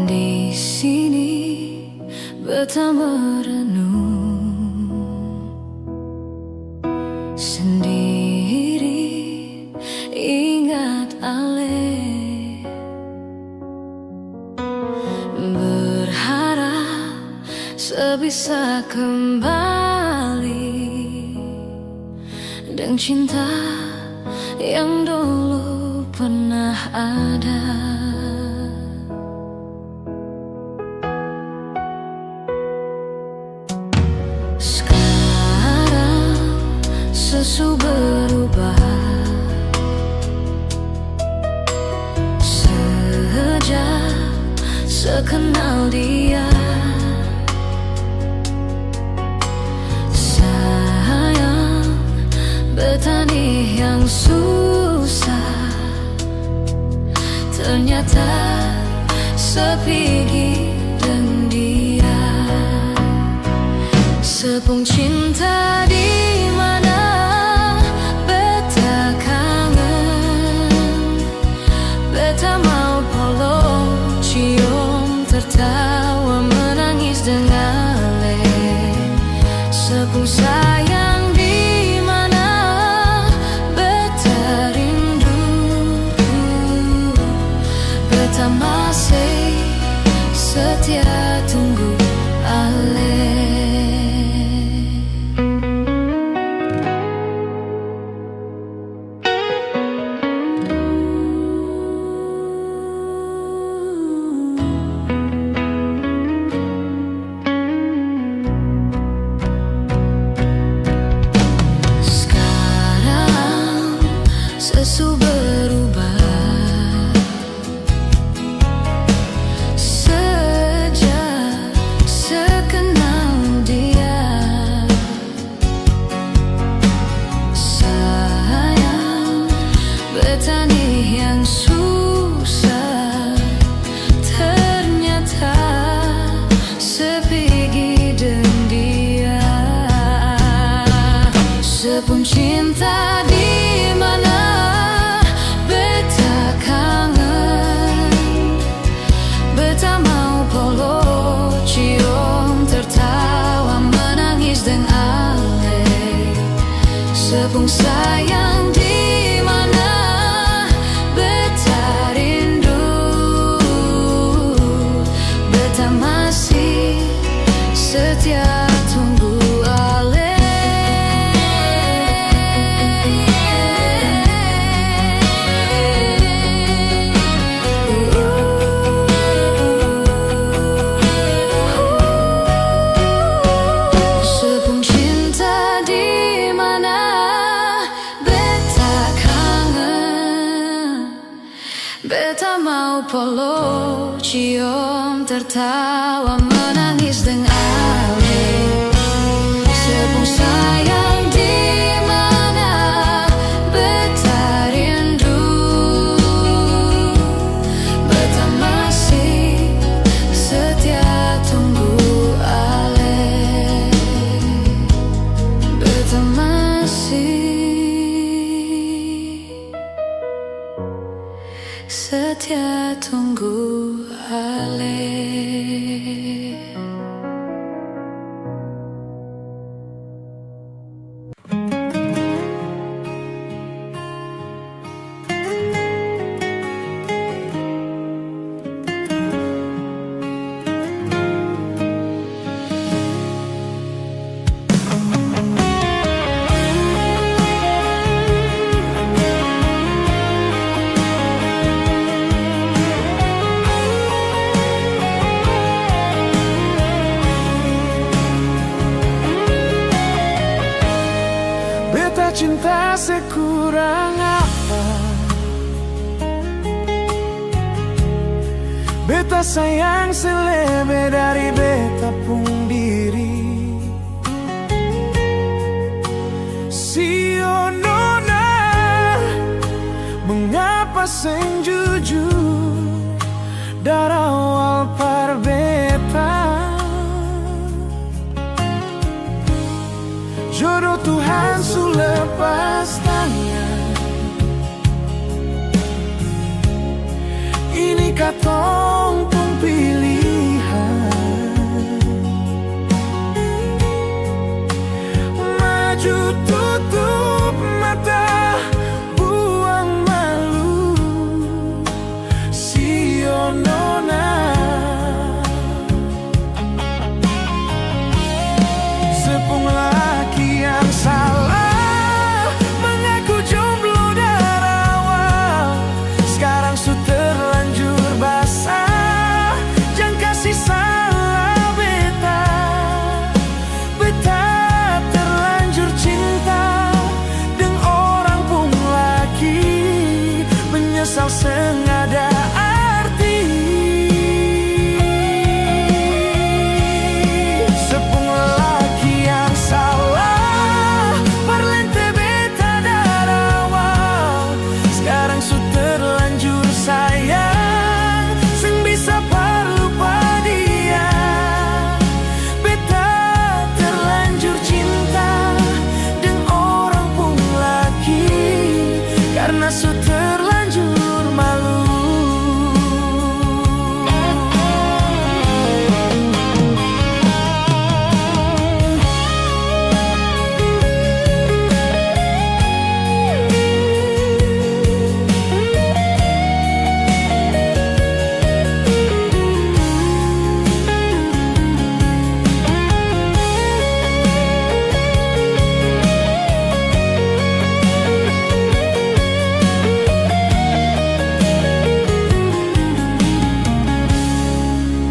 Di sini betah merenung sendiri, ingat Ale, berharap sebisa kembali dan cinta yang dulu pernah ada. Sesu berubah sejak sekenal dia. Sayang, bertani yang susah ternyata sepi dan dia. Sepung cinta di tertawa menangis dengan Ale. Sepung sayang di mana beta rindu, beta masih setia tunggu Ale. Sesu berubah sejak sekenal dia. Sayang, bertani yang susah ternyata sepi dan dia. Sepung cinta di mana sepung sayang di mana beta rindu, beta masih setia tunggu Ale. Sepung cinta di beta mau polo, cium, tertawa, menangis dengan Ale. Sepung sayang di mana beta rindu, beta masih setia tunggu Ale. Beta masih setia tunggu Ale. Beta sayang selebe dari beta pun diri. Sio nona, mengapa seng jujur dari awal par beta. Jodoh Tuhan su lepas tangan. Ini katong pun pilihan. Maju tutup mata, buang malu, sio nona. Sepung laki yang salah, mengaku jomblo dari awal. Sekarang su terlanjur basah, jangan kasih salah beta. Beta terlanjur cinta dengan orang pun lagi, menyesal sengada arti. Sepung laki yang salah, parlente beta dari awal. Sekarang su terlanjur sayang, seng bisa lupa dia. Beta terlanjur cinta dengan orang pun lagi, karena su terlanjur malu.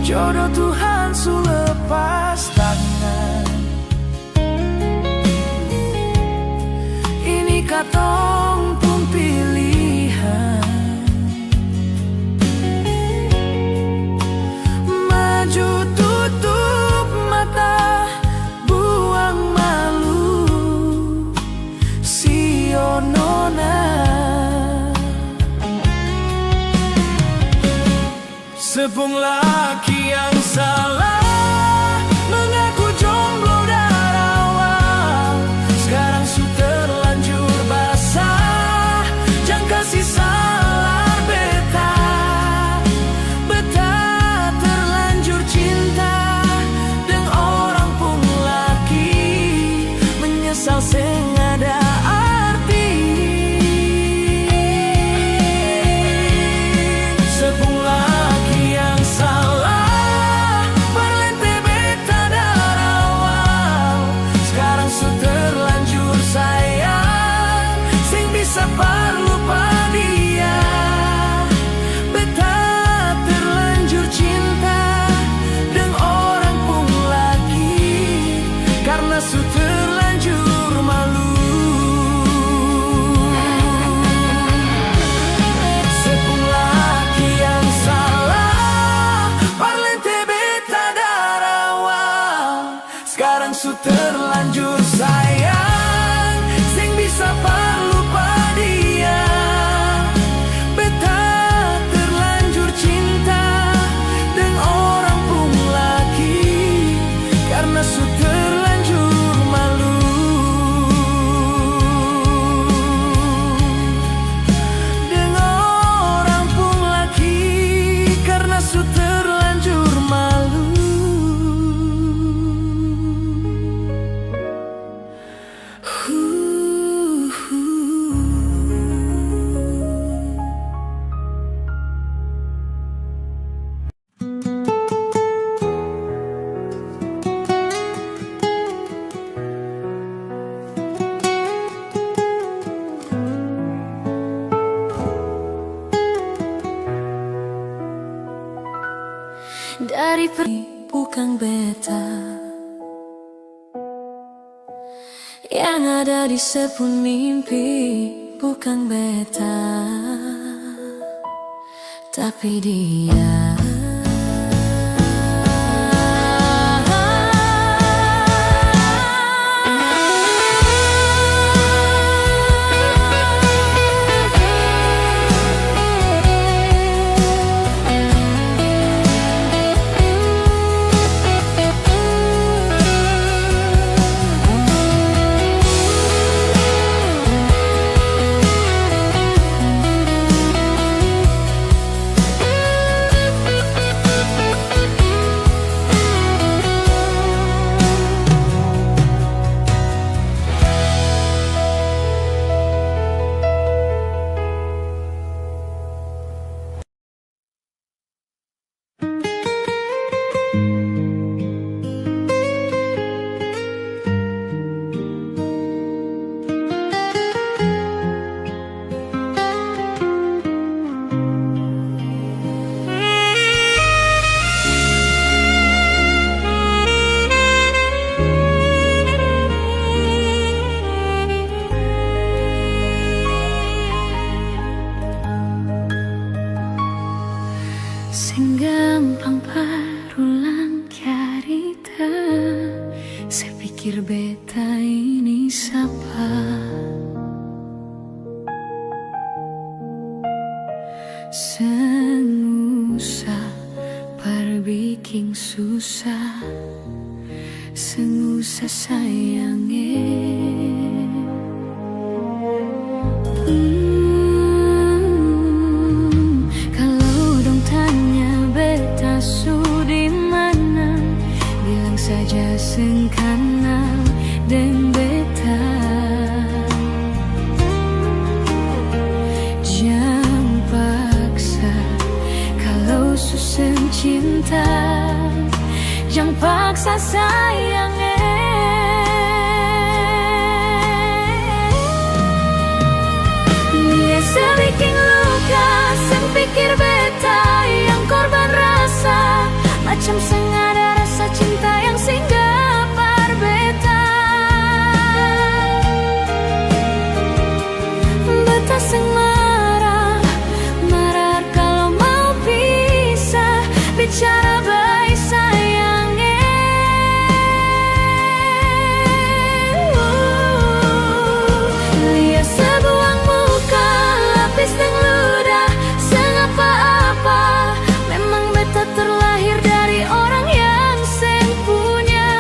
Jodoh Tuhan su lepas tangan. Ini katong pun pilihan. Maju tutup mata, buang malu, sio nona. Sepung laki yang salah, mengaku jomblo dari awal. Sekarang su terlanjur basah, jangan kasih salah beta. Beta terlanjur cinta dengan orang pun laki, menyesal sengada arti. Sepung laki yang salah, parlente beta dari awal. Sekarang su terlanjur sayang, sing bisa lupa dia. Beta terlanjur cinta dengan orang pun lagi, karena su terlanjur malu. Sepung laki yang salah, parlente beta dari awal. Sekarang su terlanjur sayang, sing bisa lupa dia. Beta terlanjur cinta dengan orang pun lagi, karena su terlanjur malu. Dengan orang pun lagi, karena su terlanjur malu. Dari bukan beta yang ada di sepun mimpi, bukan beta, tapi dia. sing gampang parulang carita. Saya pikir beta ini siapa? Sengusah perbiking susah, sengusah sayangnya. Kalau dong tanya beta di mana, bilang saja seng kenal dan beta. Jangan paksa kalau susah cinta, jangan paksa sayangnya. Dia bikin luka, sen pikir beta yang korban rasa, macam sengaja rasa cinta yang singgah par beta. Beta seng marah, marah kalau mau pisah, bicara baik sayangnya. Lihat sebuah muka, lapis dan ludah, seng apa-apa. Memang beta terlahir dari orang yang seng punya.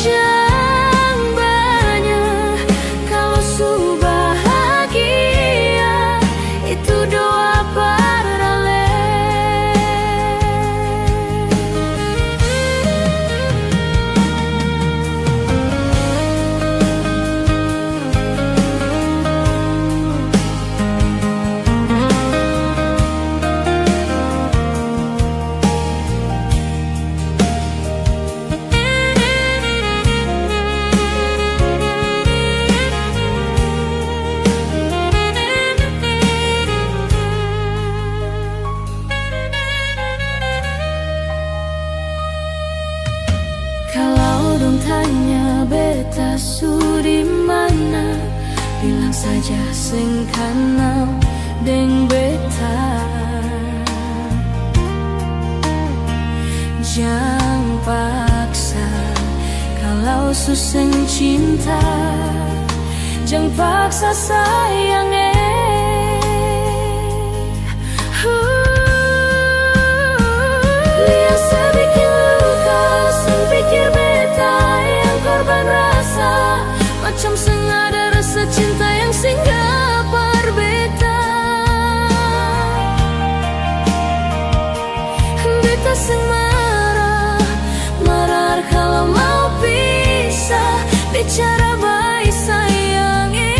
Jangan banyak kalau su bahagia, itu doa parale. Kalau dong tanya beta di mana, bilang saja seng kenal deng beta. Jangan paksa kalau susah cinta, jangan paksa sayangnya. Lihat sedikit luka, sen pikir beta yang korban rasa, macam sengaja rasa cinta yang singgah par beta. Beta seng marah, marah kalau mau pisah, bicara baik sayangnya.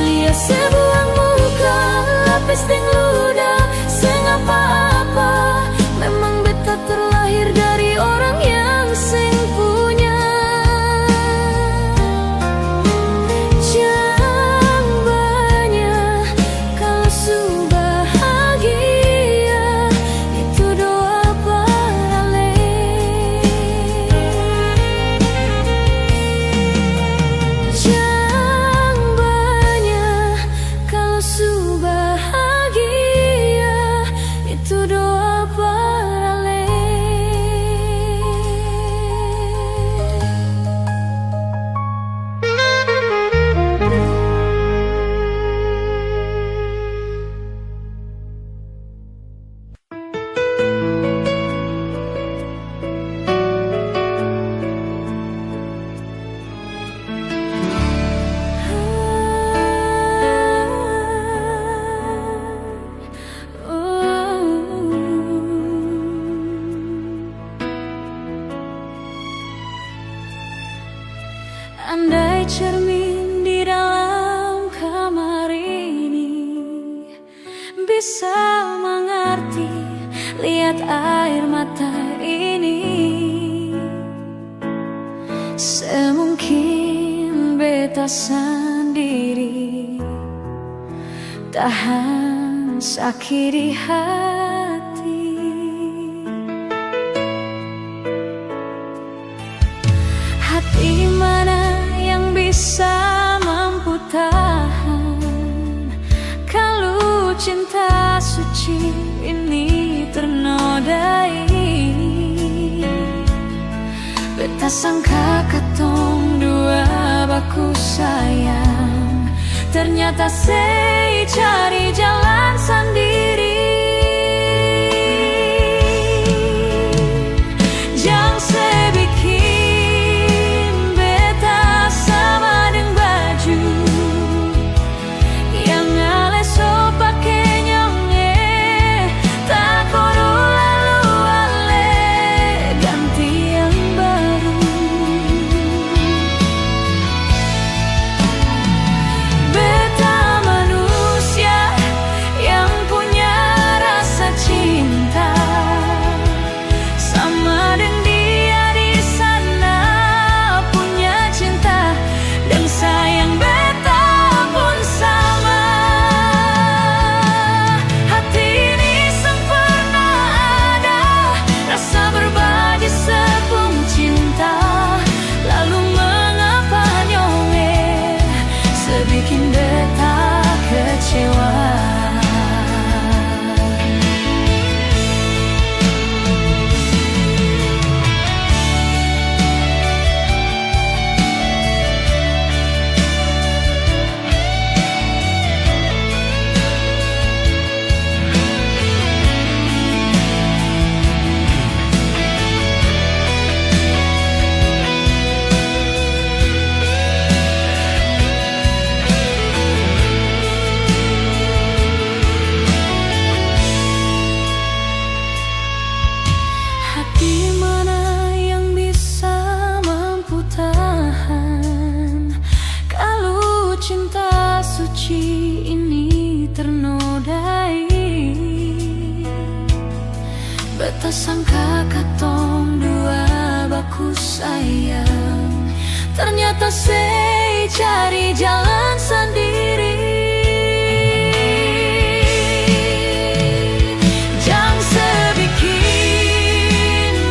Lihat sebuah muka, lapis dan ludah, seng apa-apa. Memang beta terlahir dari orang yang seng punya. Jangan banyak kalau su bahagia, itu doa parale. Jangan banyak kalau su bahagia, itu doa parale. Andai cermin di dalam kamar ini bisa mengerti, lihat air mata ini, semungkin beta sendiri tahan sakit di hati. Hati mana yang bisa tahan kalau cinta suci ini ternodai. Beta sangka katong dua baku sayang, ternyata sei cari jalan sendiri. Jangan sei bikin beta sama dengan baju yang ale so pake nyonge, tak kodo lalu ale ganti yang baru. Beta manusia yang punya rasa cinta, sama dengan dia di sana punya cinta dan sayang. Beta pun sama, hati ini sempurna ada rasa berbagi sepung cinta. Lalu mengapa nyonge sebikin beta kecewa. Hati mana yang bisa mampu tahan kalau cinta suci ini ternodai. Beta sangka katong dua baku sayang, ternyata sei cari jalan sendiri. Jangan sebikin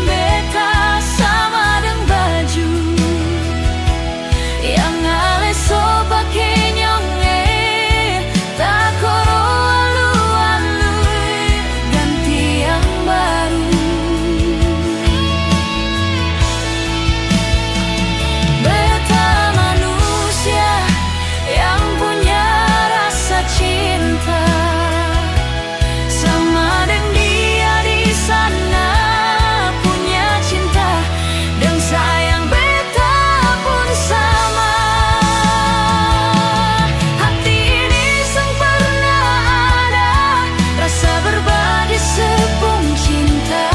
beta sama dengan baju yang ale so pake nyonge, tak kodo alu-alu ganti yang baru. Beta manusia yang punya rasa cinta, sama dengan dia di sana punya cinta dan sayang. Beta pun sama, hati ini sempurna ada rasa berbagi sepung cinta.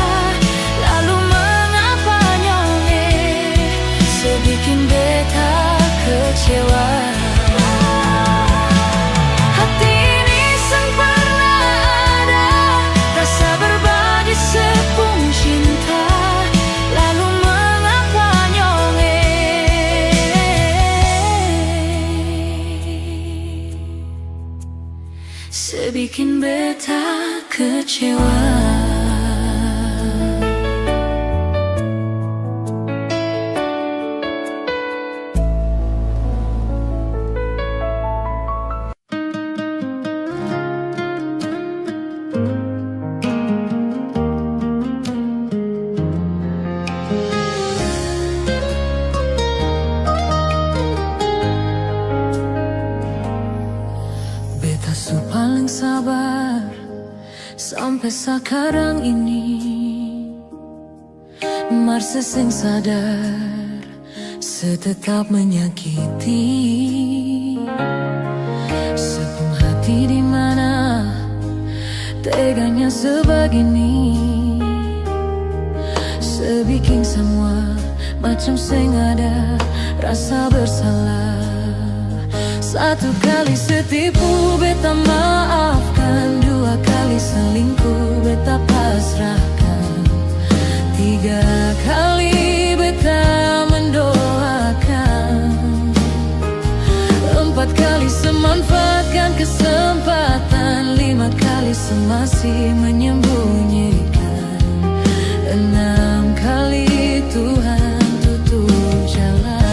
Lalu mengapa nyonge sebikin beta kecewa. Hati ini sempurna ada rasa berbagi sepung cinta. Lalu mengapa nyonge sebikin beta kecewa. Beta su paling sabar sampai sekarang ini, Marse sing sadar setetap menyakiti sepung hati di mana teganya sebegini. Sebikin semua macam sing ada rasa bersalah. Satu kali setipu beta maafkan, dua kali selingkuh beta pasrahkan, tiga kali beta mendoakan, empat kali semanfaatkan kesempatan, lima kali semasih menyembunyikan, enam kali Tuhan tutup jalan.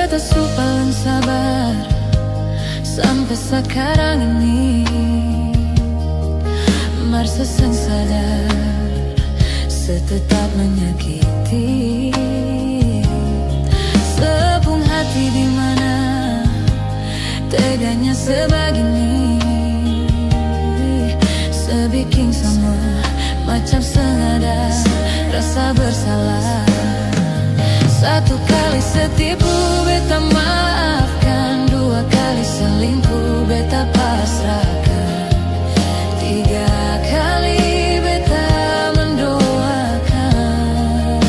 beta paling sabar sampai sekarang ini. Merasa sang sadar setetap menyakiti. Sepung hati di mana teganya sebegini. Sebikin sama macam sengaja rasa bersalah. Satu kali setipu beta maafkan, dua kali selingkuh beta pasrahkan, tiga kali beta mendoakan,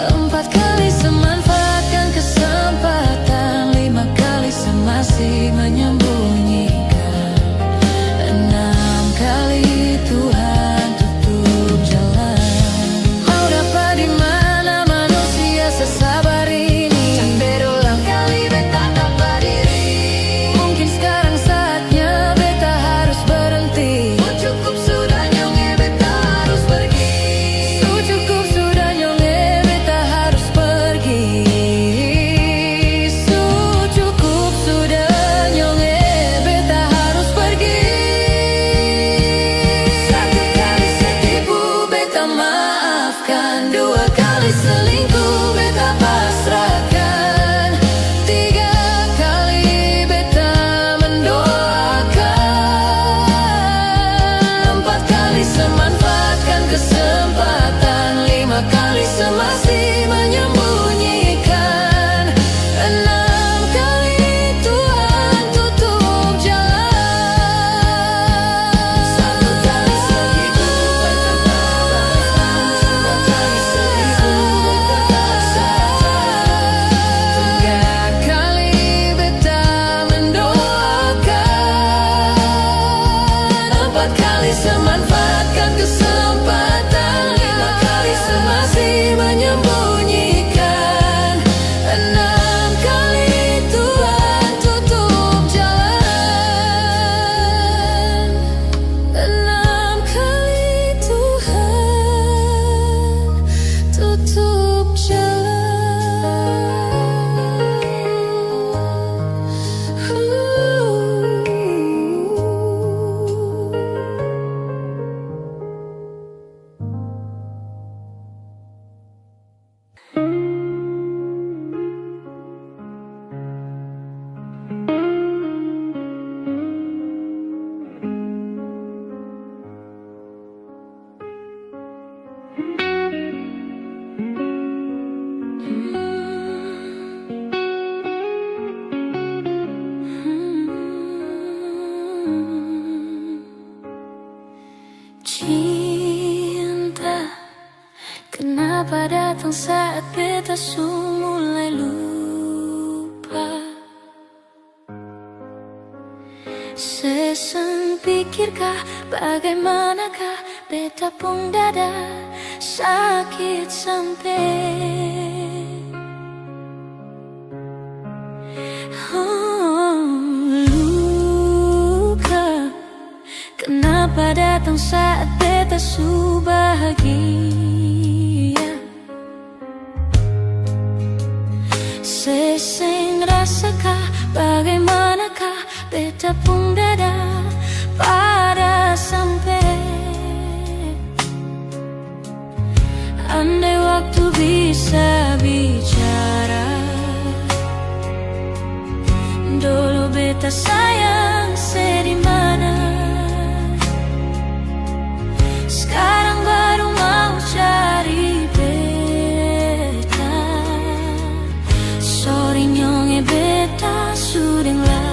empat kali semanfaatkan kesempatan, lima kali semasih menyembunyikan, enam kali Tuhan tutup jalan. Mau dapat di mana manusia sesabar ini? Can berulang kali beta dapat diri. Mungkin sekarang saatnya beta harus berhenti. Cukup sudah nyonge beta harus pergi. Cukup sudah nyonge beta harus pergi. Cukup sudah nyonge beta harus pergi. Satu kali setipu beta maafkan, dua kali selingkuh beta pasrahkan, tiga kali beta mendoakan, empat kali semanfaatkan kesempatan, lima kali semasih menyembunyikan, enam kali Tuhan tutup jalan. Satu kali selingkuh beta maafkan, dua kali selingkuh beta pasrahkan, tiga kali beta mendoakan, empat kali semanfaatkan kesempatan, lima kali semasih menyembunyikan, enam kali Tuhan tutup jalan, enam kali Tuhan tutup jalan. Cinta, kenapa datang saat beta mulai lupa? Seseng pikirkah bagaimanakah beta pun dada sakit sampai. Luka, kenapa datang saat beta bahagia? Seseng rasakah bagaimanakah beta pun dada pada sampai. Andai waktu bisa bicara, dulu beta sayang sedimana. Sekarang baru mau cari beta. Sorry nyonge beta sudeng lah.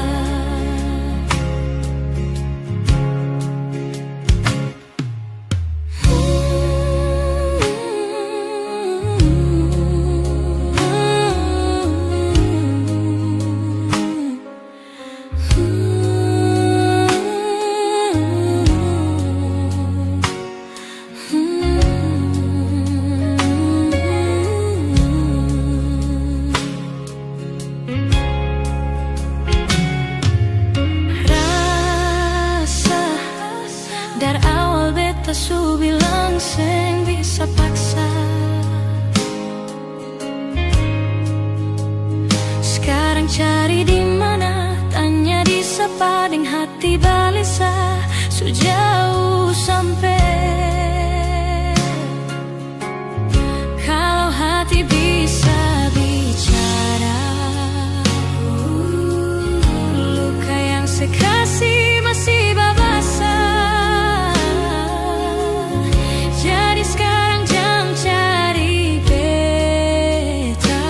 hati balisa sejauh sampai. Kalau hati bisa bicara, luka yang sekasih masih babasa. Jadi sekarang jangan cari beta.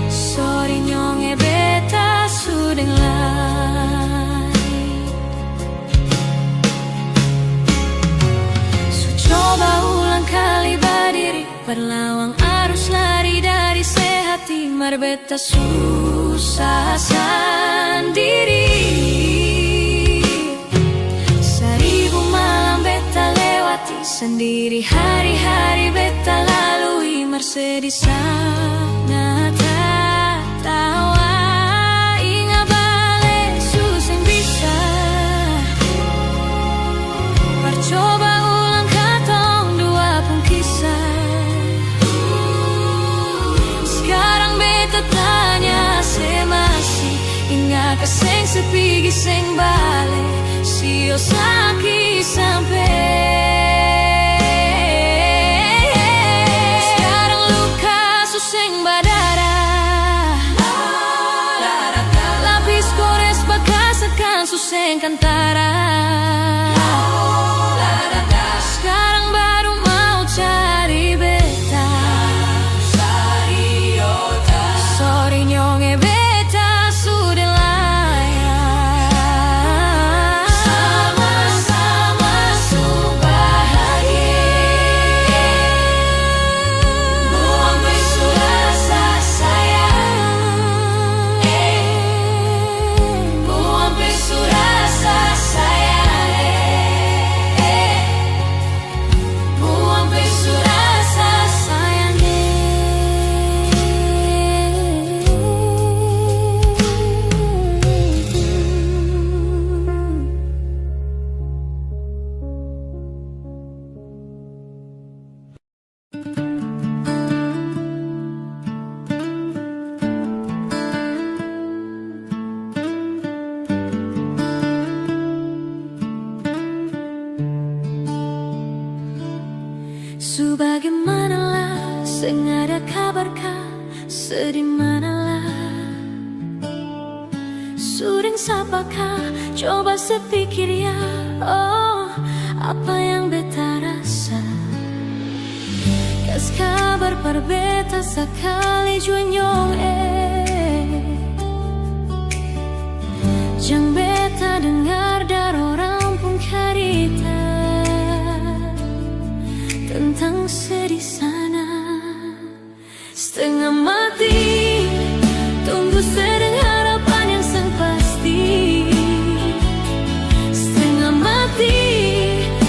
Sorry nyonge beta sudeng lai. So coba ulang kali berdiri, berlawang arus lari dari sehati. Mar beta susah sendiri. Seribu malam beta lewati sendiri, hari-hari beta lalui. Mar sedih sana tak tawa. Ingat balik susah bisa. Percoba ulang katong dua pun kisah. Sekarang beta tanya semasi, ingat keseng sepigi seng bale. Sio sakit sampai. Sekarang luka suseng berdarah. Lapis gores bekas akan suseng kantara. Sekarang baru mau cari beta. Sorry nyonge beta sudah layak. Sama-sama su bahagia. Buang besu rasa sayang. Buang besu rasa sayang. Buang besu rasa sayang. Sebagaimanalah seng ada kabarkah, sedih manalah sudeng sapakah, coba sepikir ya. Oh, apa yang beta rasa. Kas kabar par beta sekali juanyong jang beta dengar dari orang pun karita tentang sedih sana. Setengah mati tunggu sedang harapan yang sang pasti. Setengah mati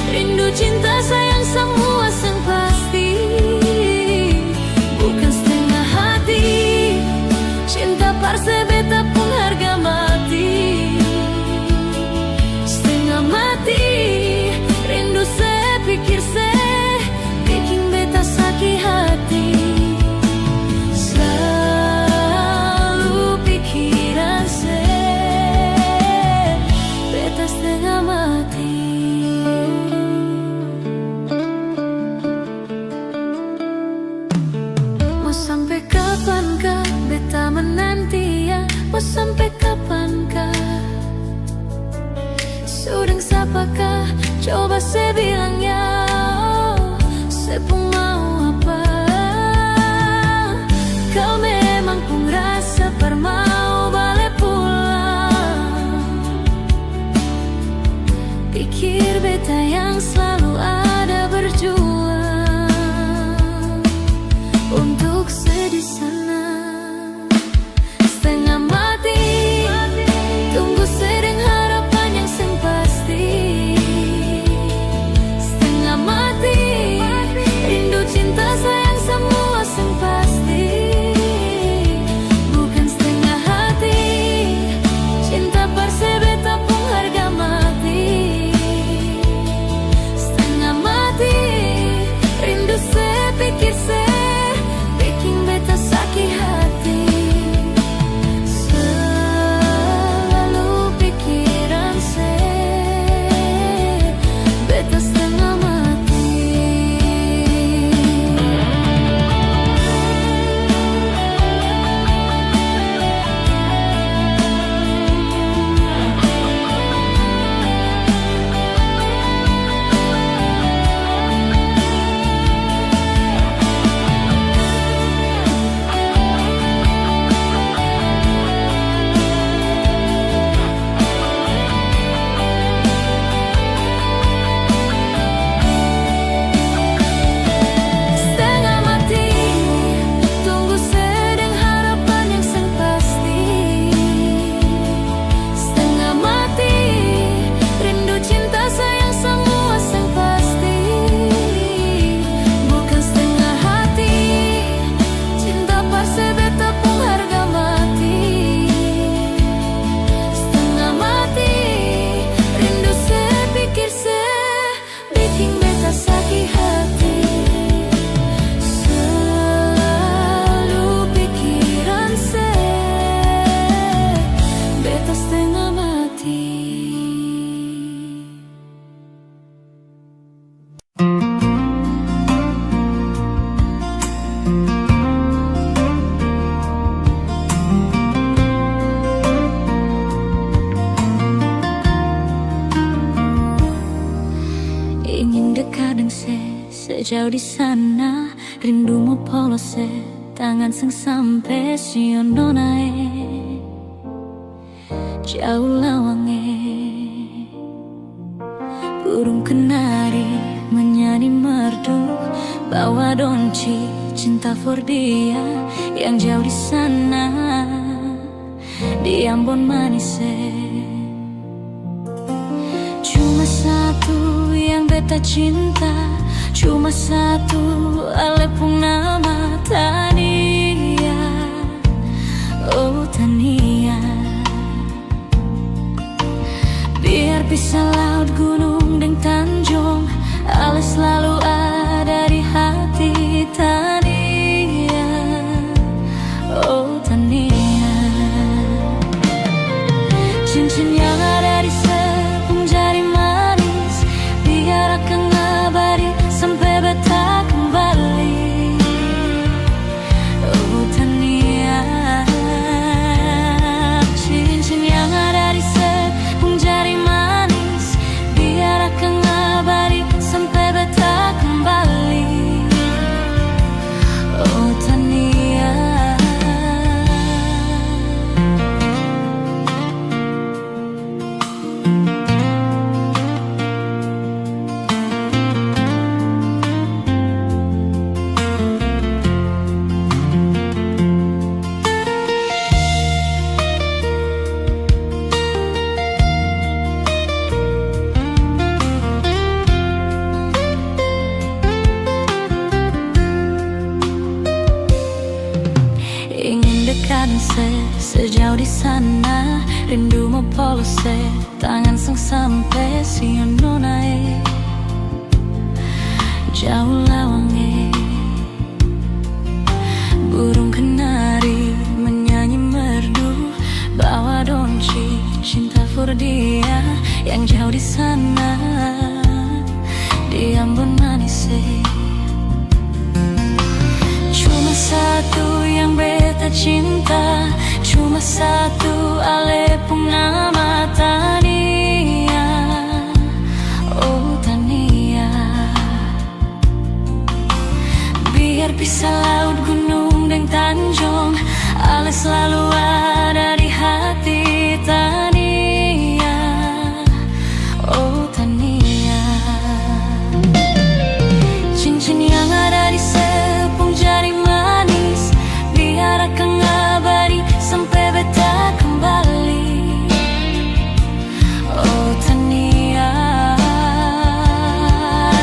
rindu cinta sayang semua sang pasti. Bukan setengah hati cinta parse beta pun harga mati. Setengah mati rindu sepikir bikin beta sakit hati. Selalu pikiran beta setengah mati. Mau sampai kapankah beta menanti ya? Mau sampai kapankah? Sudeng sapakah? Coba saya bilang ya. Sepung mau apa? Kau memang pun rasa per mau balik pulang. Pikir beta yang selalu ada berjuang untuk sedih sana. Setengah mati tunggu sedang harapan yang sang pasti. Setengah mati rindu cinta sayang semua sang pasti. Bukan setengah hati cinta parse beta pun harga mati. Setengah mati rindu sepikir bikin beta sakit Sejauh di sana rindumu polose, tangan sing sampe siono nae jauh lawange. Burung kenari menyanyi merdu, bawa donci cinta for dia yang jauh di sana di Ambon manise. Cuma satu yang beta cinta, cuma satu alepung nama Tania. Oh Tania, biar bisa laut gunung dan tanjung, ale selalu ada di hati Tania. Oh Tania, cincin yang ada di sepung jari manis, biar akan ngabari sampai beta kembali. Oh Tania, cincin yang ada di sepung jari manis, biar akan ngabari sampai beta kembali. Oh Tania, ingin dekat sejauh di sana, rindumu polose, tangan sang sampai siono nae jauh lawange. Burung kenari menyanyi merdu, bawa donci cinta for dia yang jauh di sana di Ambon manise. Cuma satu yang beta cinta, cuma satu alepung nama Tania. Oh Tania, biar bisa laut gunung dan tanjung, ale selalu ada di hati Tania. Oh Tania, cincin yang ada di sepung jari manis, biar akan ngabari sampai beta kembali. Oh Tania,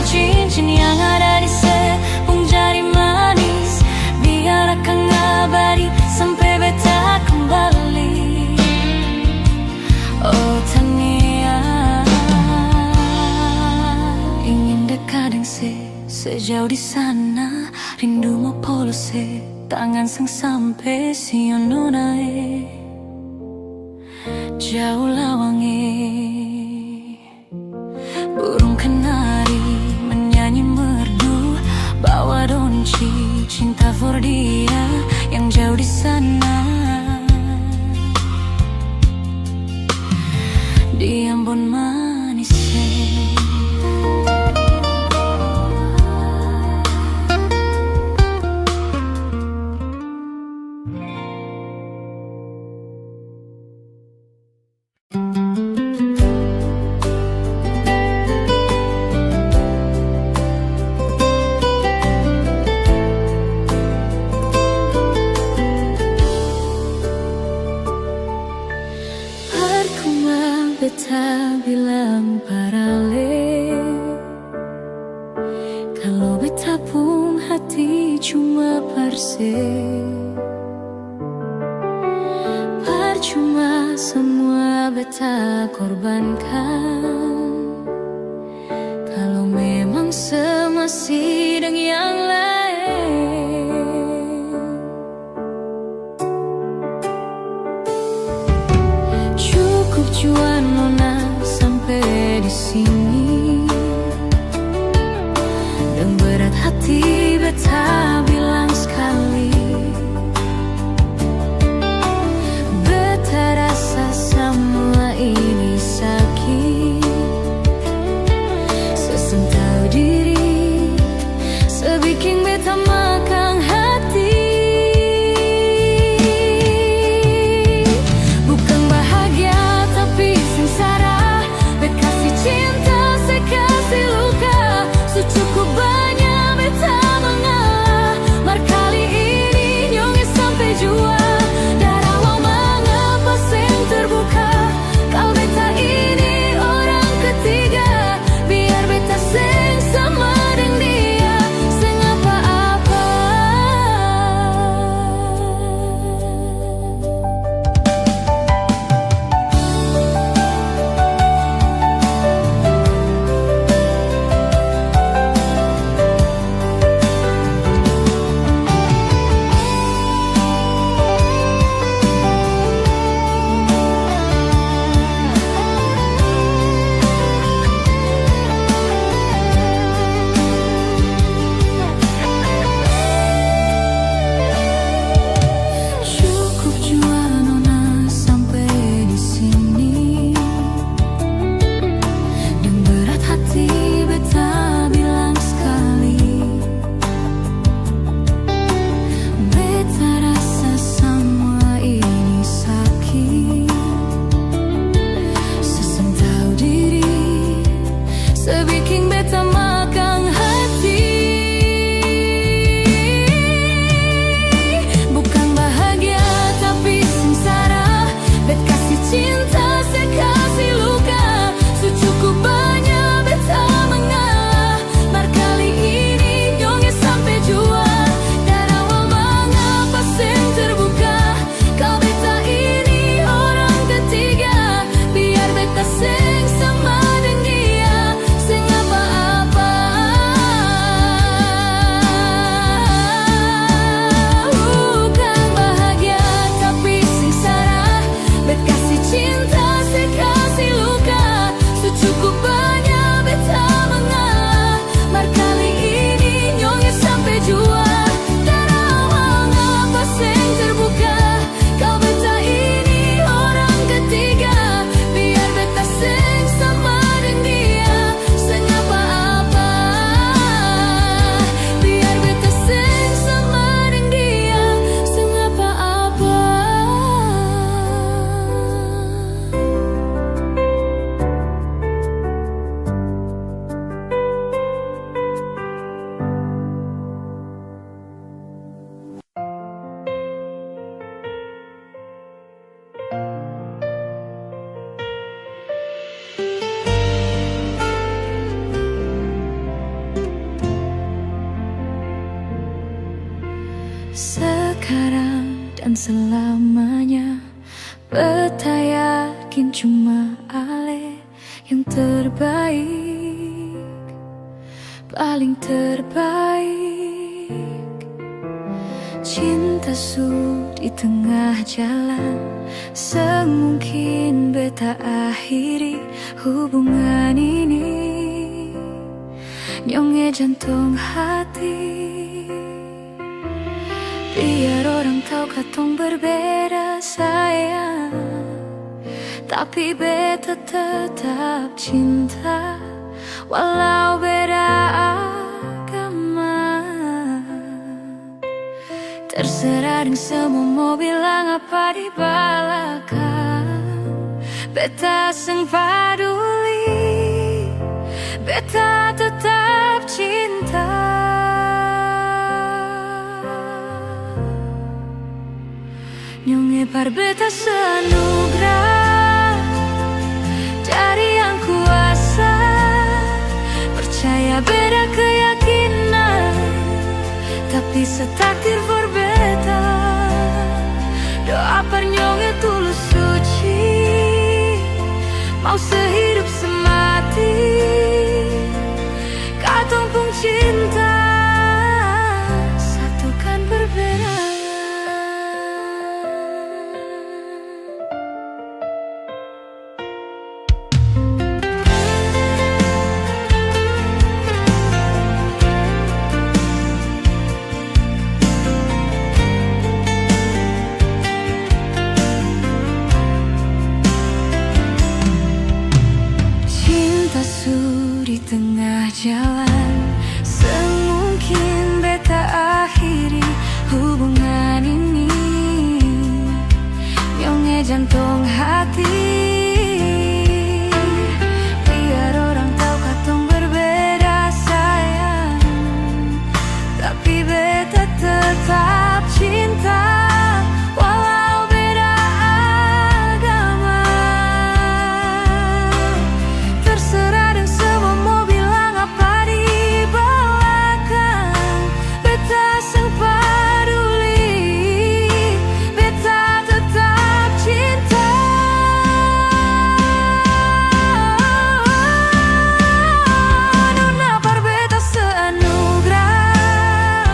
cincin yang ada di sepung jari manis, biar akan ngabari sampai beta kembali. Oh Tania, ingin dekat dengan sejauh di sana, rindumu polose, tangan sang sampai siono nae jauh lawange. Burung kenari menyanyi merdu, bawa donci cinta for dia yang jauh di sana di Ambon manise. Beta bilang parale, kalau beta pun hati cuma parse. Percuma semua beta korbankan, kalau memang semasih dengan yang lain. Cukup cuan nona sampai di sini, dan berat hati beta bilang sekali, beta rasa semua ini sakit. Sesentau diri sekarang dan selamanya. Beta yakin cuma Ale yang terbaik, paling terbaik. Cinta su di tengah jalan, semungkin beta akhiri hubungan ini. Nyonge jantung hati, biar orang tahu katong berbeda sayang, tapi beta tetap cinta walau beda agama. Terserah deng semua mau bilang apa di belakang, beta seng paduli, beta tetap cinta. Nyonge par beta seanugerah dari yang kuasa, percaya beda keyakinan, tapi setakdir for beta. Doa par nyonge tulus suci, mau sehidup semati, katong pun cinta, satukan perbedaan. Di tengah jalan, semungkin beta akhiri hubungan ini. Nyonge jantung hati, biar orang tahu katong berbeda sayang, tapi beta tetap cinta walau beda agama. Terserah dan semua mau bilang apa di belakang, beta seng paduli, beta tetap cinta. Nona par beta seanugerah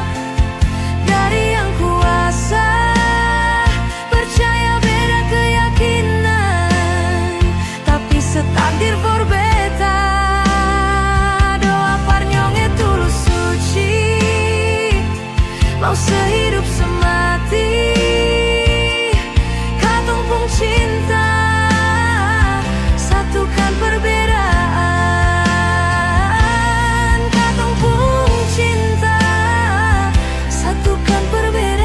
dari yang kuasa, percaya beda keyakinan, tapi setakdir for beta. Doa par nyonge tulus suci, mau sehidup semati, katong pun cinta, satukan perbedaan. Katong pun cinta, satukan perbedaan.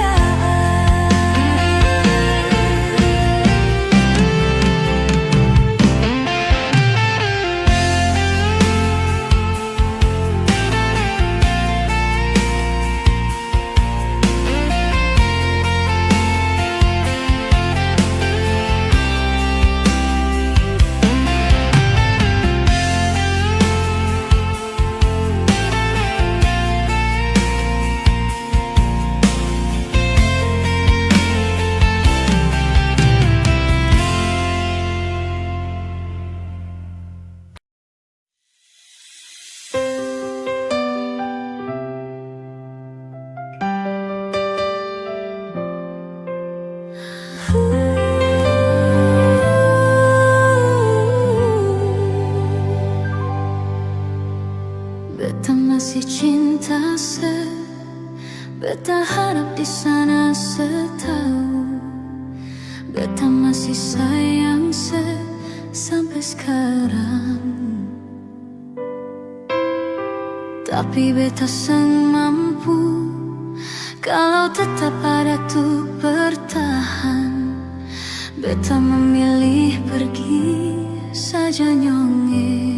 Beta masih cinta beta harap di sana setahu, beta masih sayang sampai sekarang. Tapi beta seng mampu kalau tetap ada tuh bertahan. Beta memilih pergi saja nyonge.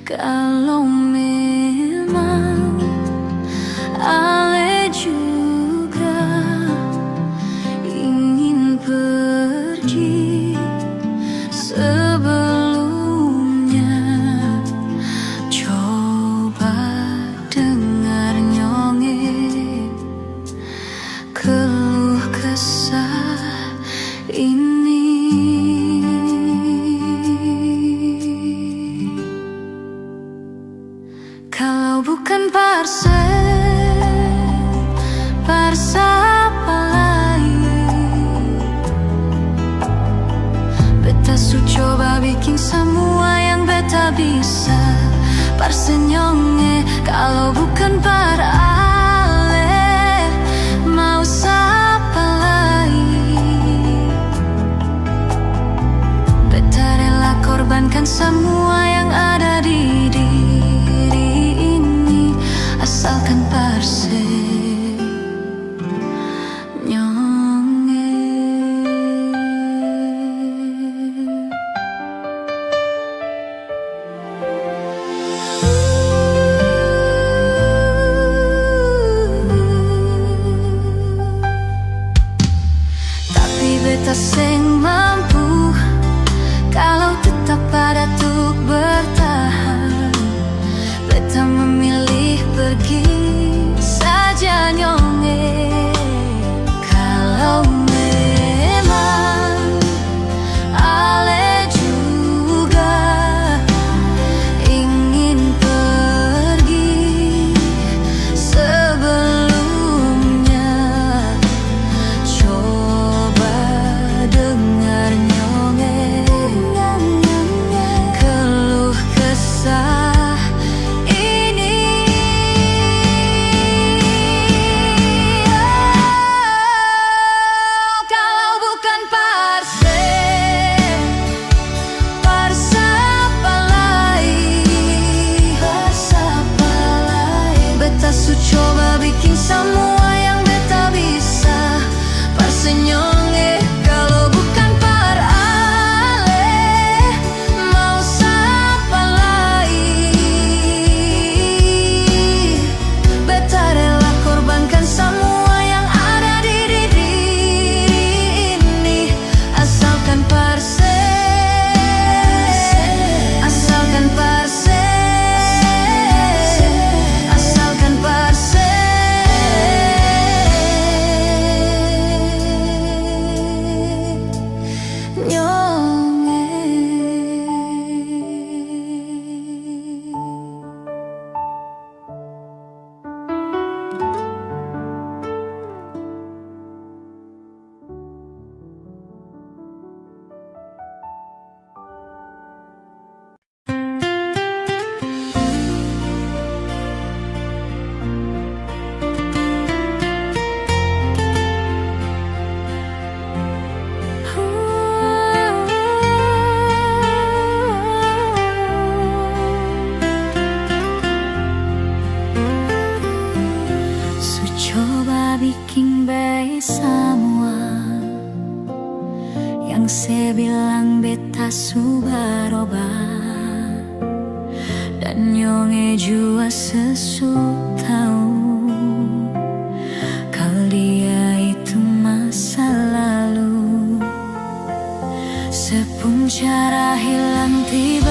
Kalau memang Ale juga ingin pergi, sebelumnya coba dengar nyonge. ini. Kalau bukan Parse apa lain? Beta su coba bikin semua yang beta bisa. Parse nyonge kalau bukan para ale, mau siapa lain? Beta rela korbankan semua yang ada di diri ini, asalkan Parse nyonge. Tapi beta seng mampu kalau tetap pada tuk bertahan. Beta memilih pergi saja nyonge. Kalau memang ale juga ingin pergi, sebelumnya coba dengar nyonge keluh kesah ini. Kalau bukan Parse apa lain? Beta su coba bikin semua yang beta bisa. Parse nyonge kalau bukan para ale, mau siapa lain? Beta rela korbankan semua yang ada di diri ini, asalkan Parse, asalkan Parse, asalkan Parse su coba bikin baik semua yang saya bilang beta su berubah, dan nyonge jua sesu tahu kalau dia itu masa lalu. Sepun cara hilang tiba